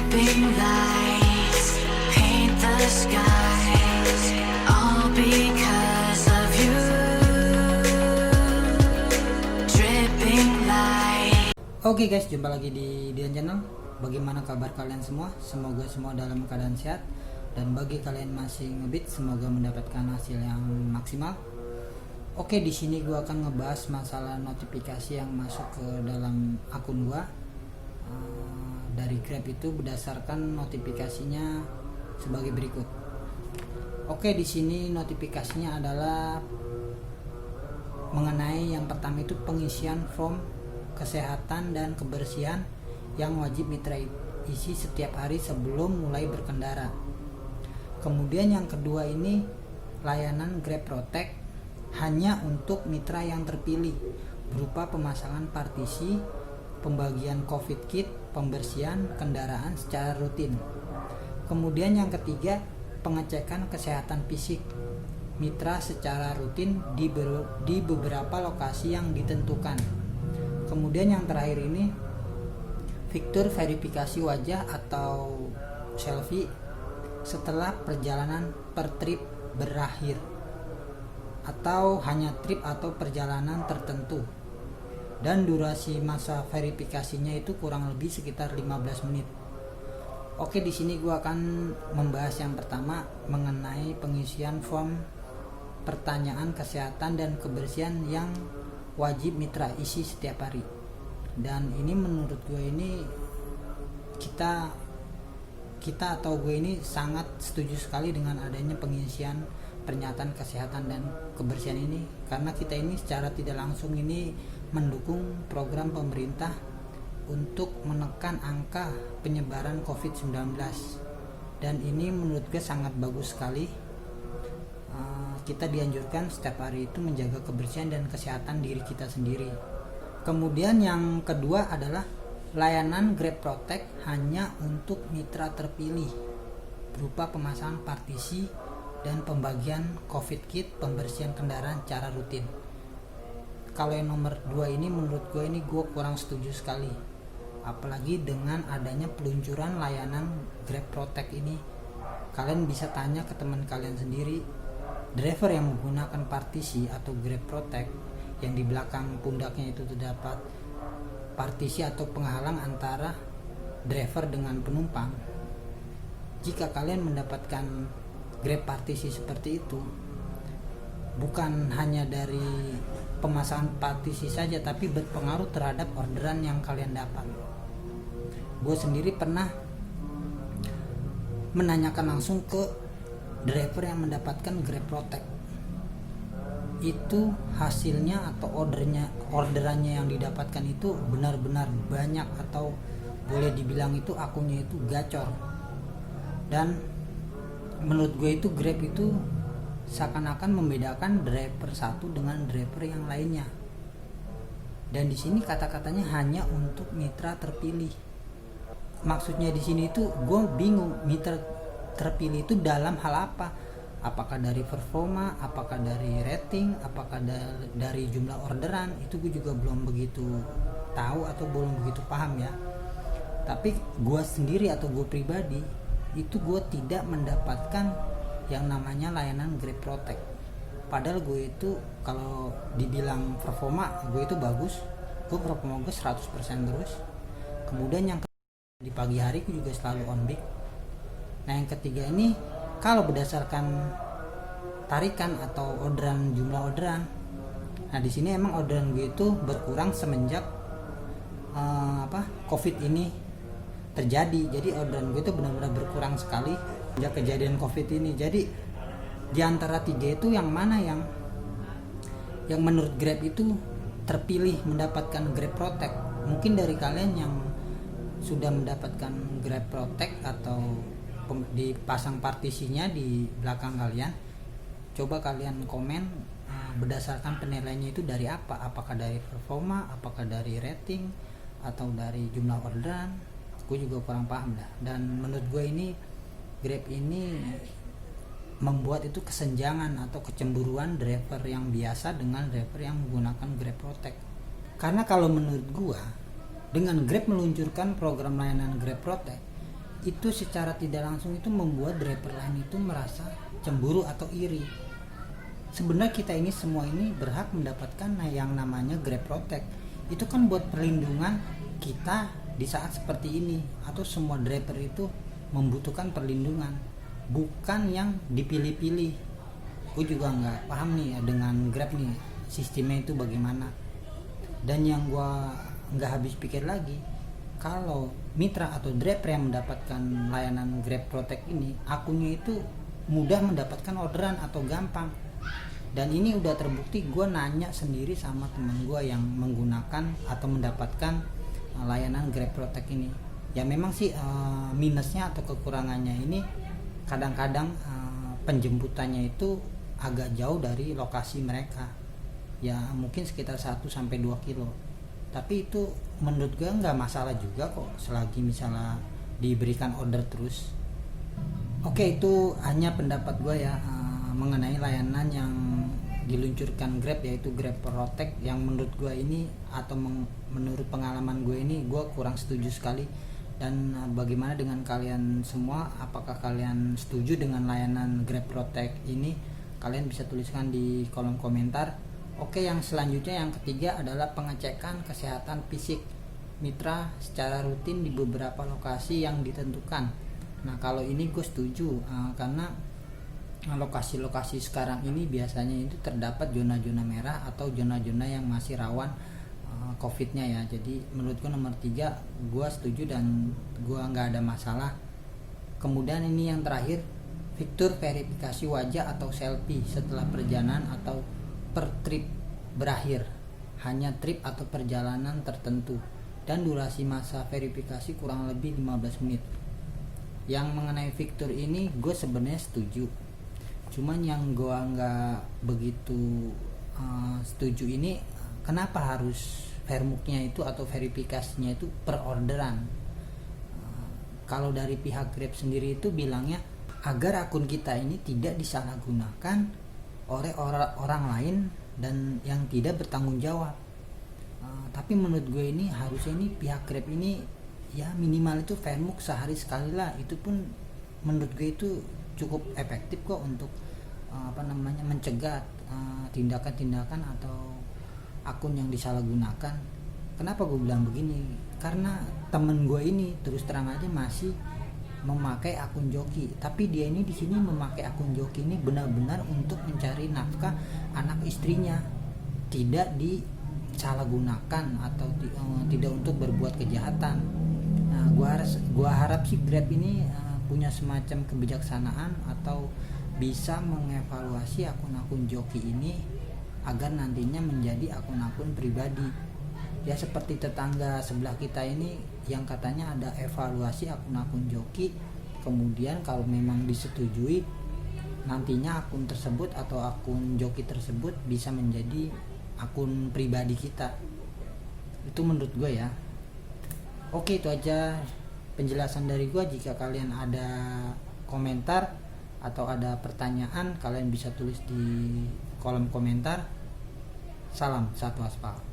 Dripping lights paint the skies, all because of you. Dripping light. Oke guys, jumpa lagi di Dian Channel. Bagaimana kabar kalian semua? Semoga semua dalam keadaan sehat. Dan bagi kalian masih ngebit, semoga mendapatkan hasil yang maksimal. Oke, di sini gua akan ngebahas masalah notifikasi yang masuk ke dalam akun gua dari Grab itu berdasarkan notifikasinya sebagai berikut. Oke, di sini notifikasinya adalah mengenai yang pertama itu pengisian form kesehatan dan kebersihan yang wajib mitra isi setiap hari sebelum mulai berkendara. Kemudian yang kedua ini layanan Grab Protect hanya untuk mitra yang terpilih berupa pemasangan partisi, pembagian COVID kit, pembersihan kendaraan secara rutin. Kemudian yang ketiga pengecekan kesehatan fisik mitra secara rutin di beberapa lokasi yang ditentukan. Kemudian yang terakhir ini fitur verifikasi wajah atau selfie setelah perjalanan per trip berakhir atau hanya trip atau perjalanan tertentu, dan durasi masa verifikasinya itu kurang lebih sekitar 15 menit. Oke, di sini gua akan membahas yang pertama mengenai pengisian form pertanyaan kesehatan dan kebersihan yang wajib mitra isi setiap hari. Dan ini menurut gue ini kita atau gue ini sangat setuju sekali dengan adanya pengisian pernyataan kesehatan dan kebersihan ini, karena kita ini secara tidak langsung ini mendukung program pemerintah untuk menekan angka penyebaran COVID-19, dan ini menurut gue sangat bagus sekali. Kita dianjurkan setiap hari itu menjaga kebersihan dan kesehatan diri kita sendiri. Kemudian yang kedua adalah layanan Grab Protect hanya untuk mitra terpilih berupa pemasangan partisi dan pembagian COVID kit, pembersihan kendaraan secara rutin. Kalau yang nomor 2 ini menurut gue ini gue kurang setuju sekali, apalagi dengan adanya peluncuran layanan Grab Protect ini. Kalian bisa tanya ke teman kalian sendiri, driver yang menggunakan partisi atau Grab Protect yang di belakang pundaknya itu terdapat partisi atau penghalang antara driver dengan penumpang. Jika kalian mendapatkan Grab partisi seperti itu, bukan hanya dari pemasangan partisi saja, tapi berpengaruh terhadap orderan yang kalian dapat. Gue sendiri pernah menanyakan langsung ke driver yang mendapatkan Grab Protect, itu hasilnya atau orderannya yang didapatkan itu benar-benar banyak, atau boleh dibilang itu akunnya itu gacor. Dan menurut gue itu Grab itu seakan-akan membedakan driver satu dengan driver yang lainnya. Dan di sini kata-katanya hanya untuk mitra terpilih. Maksudnya di sini itu gue bingung, mitra terpilih itu dalam hal apa? Apakah dari performa, apakah dari rating, apakah dari jumlah orderan? Itu gue juga belum begitu tahu atau belum begitu paham ya. Tapi gue sendiri atau gue pribadi itu gue tidak mendapatkan yang namanya layanan Grab Protect. Padahal gue itu kalau dibilang performa gue itu bagus, gue performa gue 100% terus. Kemudian yang di pagi hari gue juga selalu on peak. Nah yang ketiga ini kalau berdasarkan tarikan atau orderan, jumlah orderan, nah di sini emang orderan gue itu berkurang semenjak COVID ini terjadi. Jadi orderan gue itu benar-benar berkurang sekali sejak kejadian COVID ini. Jadi di antara tiga itu yang mana yang menurut Grab itu terpilih mendapatkan Grab Protect? Mungkin dari kalian yang sudah mendapatkan Grab Protect atau dipasang partisinya di belakang kalian, coba kalian komen berdasarkan penilaiannya itu dari apa? Apakah dari performa, apakah dari rating, atau dari jumlah orderan? Gue juga kurang paham dah. Dan menurut gue ini Grab ini membuat itu kesenjangan atau kecemburuan driver yang biasa dengan driver yang menggunakan Grab Protect. Karena kalau menurut gue, dengan Grab meluncurkan program layanan Grab Protect, itu secara tidak langsung itu membuat driver lain itu merasa cemburu atau iri. Sebenarnya kita ini semua ini berhak mendapatkan yang namanya Grab Protect. Itu kan buat perlindungan kita di saat seperti ini, atau semua driver itu membutuhkan perlindungan, bukan yang dipilih-pilih. Gue juga nggak paham nih dengan Grab nih sistemnya itu bagaimana. Dan yang gue nggak habis pikir lagi, kalau mitra atau driver yang mendapatkan layanan Grab Protect ini, akunnya itu mudah mendapatkan orderan atau gampang. Dan ini udah terbukti, gue nanya sendiri sama teman gue yang menggunakan atau mendapatkan layanan Grab Protect ini. Ya memang sih minusnya atau kekurangannya ini kadang-kadang penjemputannya itu agak jauh dari lokasi mereka. Ya mungkin sekitar 1-2 kilo. Tapi itu menurut gue nggak masalah juga kok, selagi misalnya diberikan order terus. Oke, itu hanya pendapat gue ya mengenai layanan yang diluncurkan Grab, yaitu Grab Protect, yang menurut gue ini atau menurut pengalaman gue ini gue kurang setuju sekali. Dan bagaimana dengan kalian semua, apakah kalian setuju dengan layanan Grab Protect ini? Kalian bisa tuliskan di kolom komentar. Oke, yang selanjutnya yang ketiga adalah pengecekan kesehatan fisik mitra secara rutin di beberapa lokasi yang ditentukan. Nah kalau ini gue setuju karena lokasi-lokasi sekarang ini biasanya itu terdapat zona-zona merah atau zona-zona yang masih rawan COVID-nya ya. Jadi menurut gue nomor 3 gue setuju dan gue nggak ada masalah. Kemudian ini yang terakhir, fitur verifikasi wajah atau selfie setelah perjalanan atau per trip berakhir, hanya trip atau perjalanan tertentu, dan durasi masa verifikasi kurang lebih 15 menit. Yang mengenai fitur ini gue sebenarnya setuju, cuman yang gue nggak begitu setuju ini, kenapa harus vermuknya itu atau verifikasinya itu per orderan. Kalau dari pihak Grab sendiri itu bilangnya agar akun kita ini tidak disalahgunakan oleh orang lain dan yang tidak bertanggung jawab. Tapi menurut gue ini harusnya ini pihak Grab ini ya minimal itu vermuk sehari sekali lah. Itu pun menurut gue itu cukup efektif kok untuk mencegah tindakan-tindakan atau akun yang disalahgunakan. Kenapa gue bilang begini? Karena temen gue ini terus terang aja masih memakai akun joki, tapi dia ini di sini memakai akun joki ini benar-benar untuk mencari nafkah anak istrinya, tidak disalahgunakan atau tidak untuk berbuat kejahatan. Nah, gua harap sih Grab ini punya semacam kebijaksanaan atau bisa mengevaluasi akun-akun joki ini agar nantinya menjadi akun-akun pribadi. Ya seperti tetangga sebelah kita ini yang katanya ada evaluasi akun-akun joki, kemudian kalau memang disetujui nantinya akun tersebut atau akun joki tersebut bisa menjadi akun pribadi kita. Itu menurut gue ya. Oke, itu aja penjelasan dari gue. Jika kalian ada komentar atau ada pertanyaan, kalian bisa tulis di kolom komentar. Salam satu aspal.